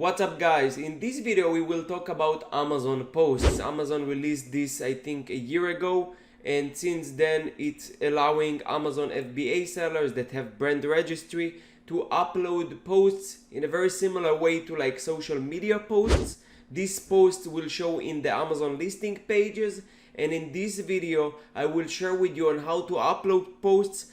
What's up guys, in this video we will talk about Amazon posts. Amazon released this I think a year ago, and since then it's allowing Amazon FBA sellers that have brand registry to upload posts in a very similar way to like social media posts. These posts will show in the Amazon listing pages, and in this video I will share with you on how to upload posts,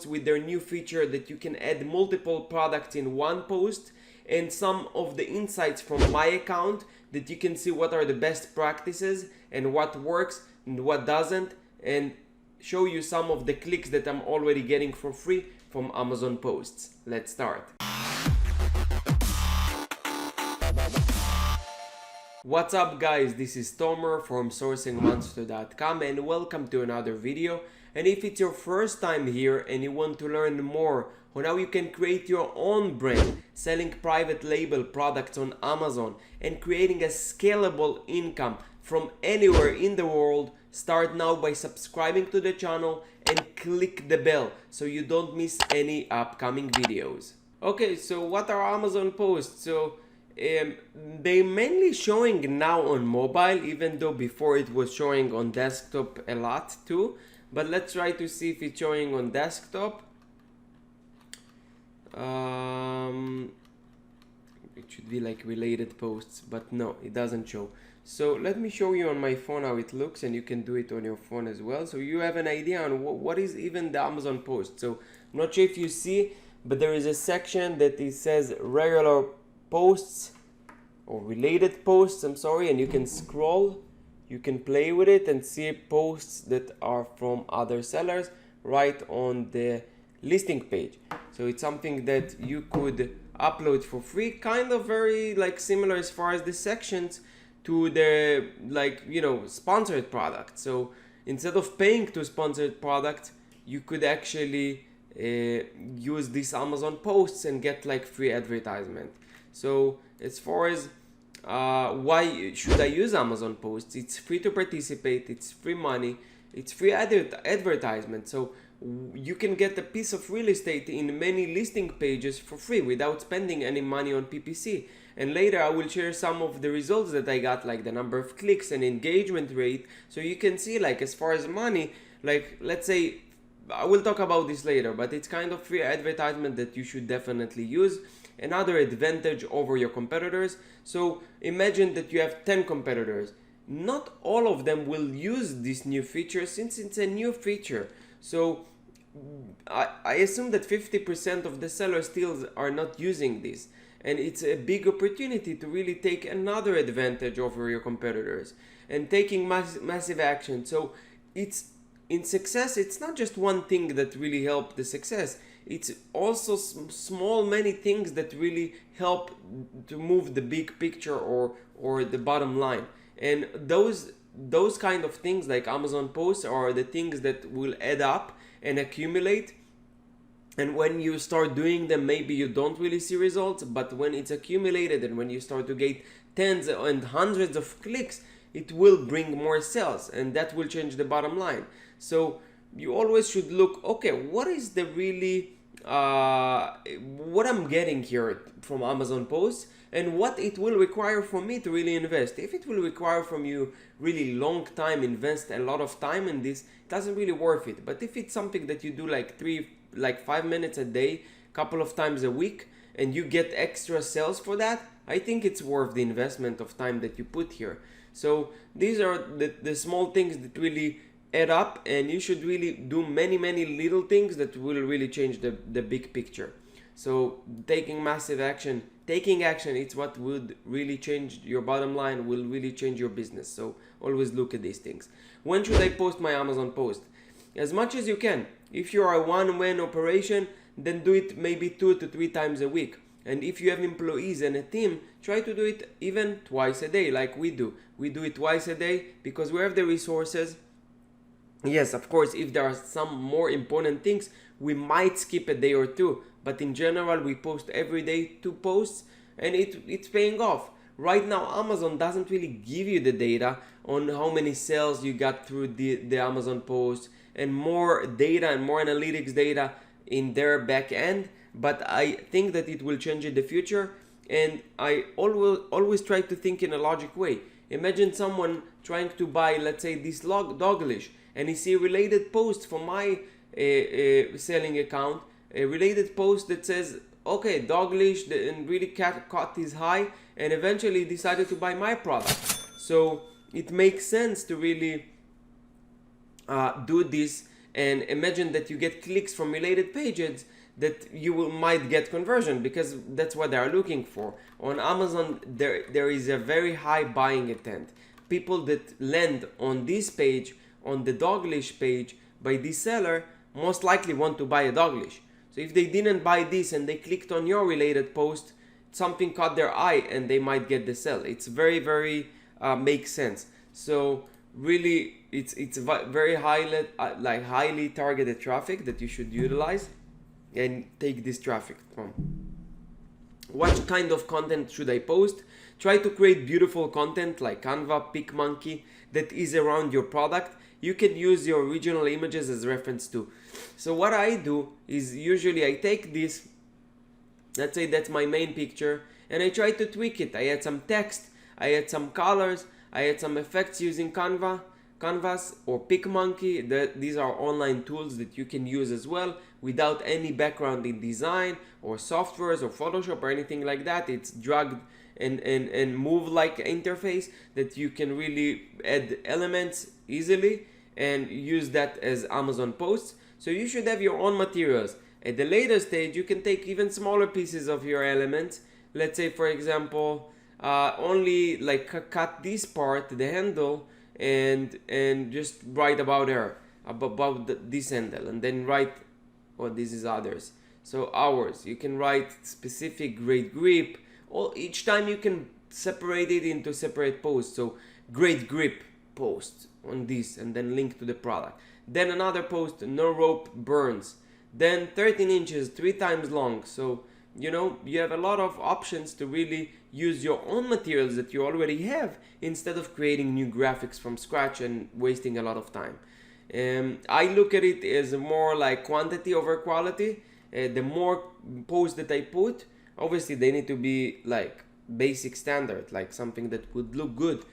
with their new feature that you can add multiple products in one post, and some of the insights from my account that you can see what are the best practices and what works and what doesn't, and show you some of the clicks that I'm already getting for free from Amazon posts. Let's start. What's up guys, this is Tomer from sourcingmonster.com and welcome to another video. And if it's your first time here and you want to learn more on how you can create your own brand, selling private label products on Amazon and creating a scalable income from anywhere in the world, start now by subscribing to the channel and click the bell so you don't miss any upcoming videos. Okay, so what are Amazon posts? They mainly showing now on mobile, even though before it was showing on desktop a lot too. But let's try to see if it's showing on desktop. It should be like related posts, but no, it doesn't show. So let me show you on my phone how it looks, and you can do it on your phone as well, so you have an idea on what is even the Amazon post. So I'm not sure if you see, but there is a section that it says regular posts or related posts, and you can scroll, you can play with it and see posts that are from other sellers right on the listing page. So it's something that you could upload for free, kind of very like similar as far as the sections to the sponsored product. So instead of paying to sponsored product, you could actually use these Amazon posts and get like free advertisement. So as far as why should I use Amazon posts, it's free to participate, it's free money, it's free advertisement. So you can get a piece of real estate in many listing pages for free without spending any money on PPC. And later I will share some of the results that I got, like the number of clicks and engagement rate, so you can see like as far as money, like let's say, I will talk about this later, but it's kind of free advertisement that you should definitely use. Another advantage over your competitors. So imagine that you have 10 competitors. Not all of them will use this new feature since it's a new feature. So I assume that 50% of the sellers still are not using this. And it's a big opportunity to really take another advantage over your competitors and taking massive action. So it's in success, it's not just one thing that really helped the success. It's also small many things that really help to move the big picture or the bottom line. And those kind of things like Amazon posts are the things that will add up and accumulate. And when you start doing them, maybe you don't really see results, but when it's accumulated and when you start to get tens and hundreds of clicks, it will bring more sales, and that will change the bottom line. So you always should look, okay, what is the really what I'm getting here from Amazon posts, and what it will require for me to really invest. If it will require from you really long time, invest a lot of time in this, it doesn't really worth it. But if it's something that you do like 5 minutes a day, couple of times a week, and you get extra sales for that, I think it's worth the investment of time that you put here. So these are the small things that really add up, and you should really do many little things that will really change the big picture. So taking action, it's what would really change your bottom line, will really change your business. So always look at these things. When should I post my Amazon post? As much as you can. If you are a one-man operation, then do it maybe 2 to 3 times a week. And if you have employees and a team, try to do it even twice a day, like we do. We do it twice a day because we have the resources. Yes, of course, if there are some more important things, we might skip a day or two. But in general, we post every day 2 posts, and it's paying off. Right now, Amazon doesn't really give you the data on how many sales you got through the Amazon posts, and more data and more analytics data in their back end. But I think that it will change in the future. And I always try to think in a logic way. Imagine someone trying to buy, let's say, this dog leash, and he see a related post from my selling account, a related post that says, okay, dog leash, and really caught his eye, and eventually decided to buy my product. So it makes sense to really do this, and imagine that you get clicks from related pages, that you might get conversion, because that's what they are looking for. On Amazon, there is a very high buying intent. People that land on this page, on the dog leash page by this seller, most likely want to buy a dog leash. So if they didn't buy this and they clicked on your related post, something caught their eye and they might get the sell. It's very makes sense. So really, it's very highly targeted traffic that you should utilize and take this traffic from. What kind of content should I post? Try to create beautiful content like Canva, Picmonkey, that is around your product. You can use your original images as reference too. So what I do is usually I take this, let's say that's my main picture, and I try to tweak it. I add some text, I add some colors, I add some effects using Canvas or Picmonkey. These are online tools that you can use as well without any background in design or softwares or Photoshop or anything like that. It's dragged and move like interface that you can really add elements easily and use that as Amazon posts. So you should have your own materials. At the later stage, you can take even smaller pieces of your elements. Let's say, for example, only like cut this part, the handle, and just write about her, about this handle, and then write, oh, this is others. So ours, you can write specific great grip. Each time you can separate it into separate posts. So great grip post on this, and then link to the product. Then another post, no rope burns. Then 13 inches, 3 times long. So, you know, you have a lot of options to really use your own materials that you already have, instead of creating new graphics from scratch and wasting a lot of time. I look at it as more like quantity over quality. The more posts that I put, obviously they need to be like basic standard, like something that would look good.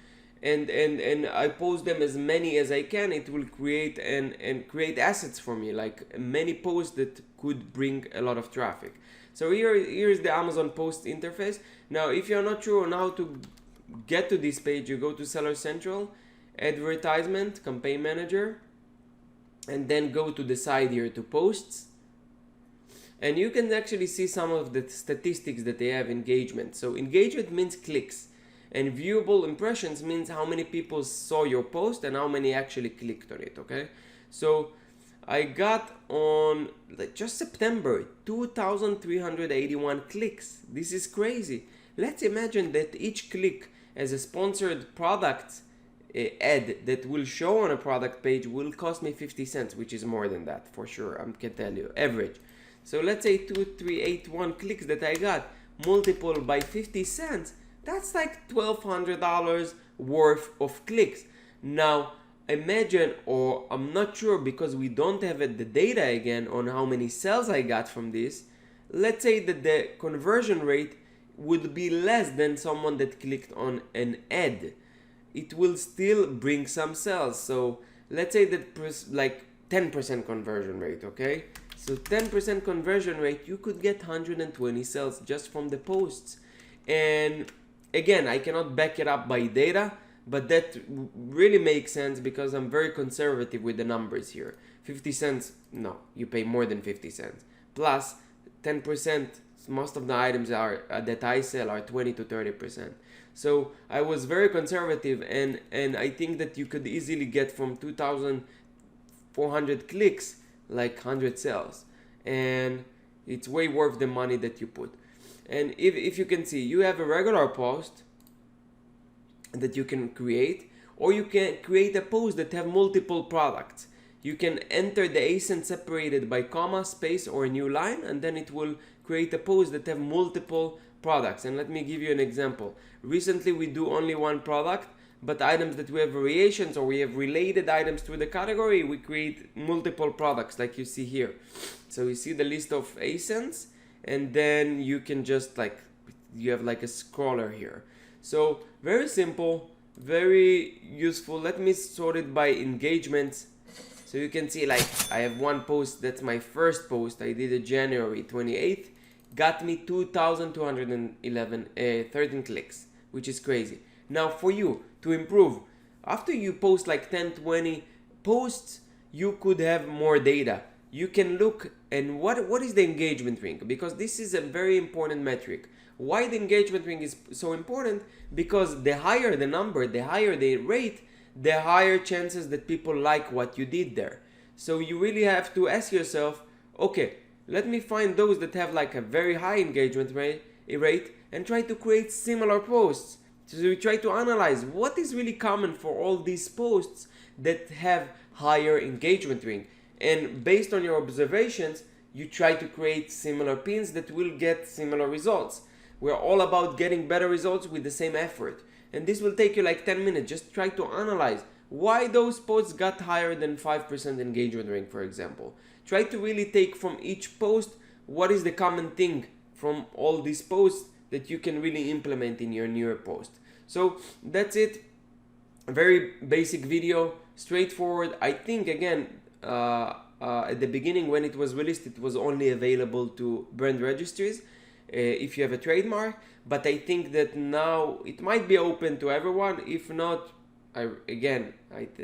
And I post them as many as I can. It will create and create assets for me, like many posts that could bring a lot of traffic. So here is the Amazon post interface. Now, if you're not sure on how to get to this page, you go to Seller Central, Advertisement, Campaign Manager, and then go to the side here to Posts. And you can actually see some of the statistics that they have. Engagement. So engagement means clicks, and viewable impressions means how many people saw your post and how many actually clicked on it. Okay, so I got on just September 2,381 clicks. This is crazy. Let's imagine that each click as a sponsored product ad that will show on a product page will cost me 50 cents, which is more than that for sure. I can tell you average. So let's say 2,381 clicks that I got, multiple by 50 cents. That's like $1,200 worth of clicks. Now imagine, or I'm not sure because we don't have the data again on how many sales I got from this. Let's say that the conversion rate would be less than someone that clicked on an ad. It will still bring some sales. So let's say that like 10% conversion rate, okay? So 10% conversion rate, you could get 120 sales just from the posts. And again, I cannot back it up by data, but that really makes sense because I'm very conservative with the numbers here. 50 cents, no, you pay more than 50 cents. Plus 10%, most of the items are that I sell are 20 to 30%. So I was very conservative, and I think that you could easily get from 2,400 clicks like 100 sales, and it's way worth the money that you put. And if you can see, you have a regular post that you can create, or you can create a post that have multiple products. You can enter the ASIN separated by comma, space, or a new line, and then it will create a post that have multiple products. And let me give you an example. Recently we do only one product, but items that we have variations or we have related items to the category, we create multiple products like you see here. So you see the list of ASINs, and then you can just like you have like a scroller here. So very simple, very useful. Let me sort it by engagements. So you can see like I have one post, that's my first post. I did it January 28th, got me 2,211, 13 clicks, which is crazy. Now for you to improve, after you post like 10, 20 posts, you could have more data. You can look and what is the engagement ring, because this is a very important metric. Why the engagement ring is so important? Because the higher the number, the higher the rate, the higher chances that people like what you did there. So you really have to ask yourself, okay, let me find those that have like a very high engagement rate and try to create similar posts. So we try to analyze what is really common for all these posts that have higher engagement ring. And based on your observations, you try to create similar pins that will get similar results. We're all about getting better results with the same effort. And this will take you like 10 minutes. Just try to analyze why those posts got higher than 5% engagement rate, for example. Try to really take from each post what is the common thing from all these posts that you can really implement in your newer post. So that's it. A very basic video, straightforward. I think again, at the beginning when it was released, it was only available to brand registries if you have a trademark, but I think that now it might be open to everyone. If not, I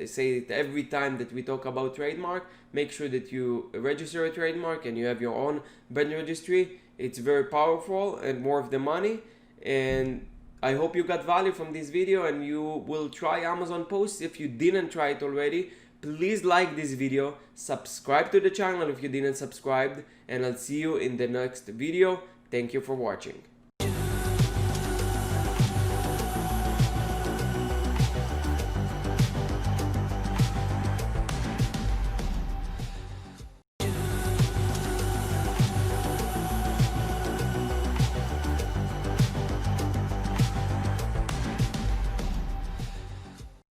say it every time that we talk about trademark, make sure that you register a trademark and you have your own brand registry. It's very powerful and more of the money. And I hope you got value from this video and you will try Amazon posts. If you didn't try it already, please like this video, subscribe to the channel if you didn't subscribe, and I'll see you in the next video. Thank you for watching.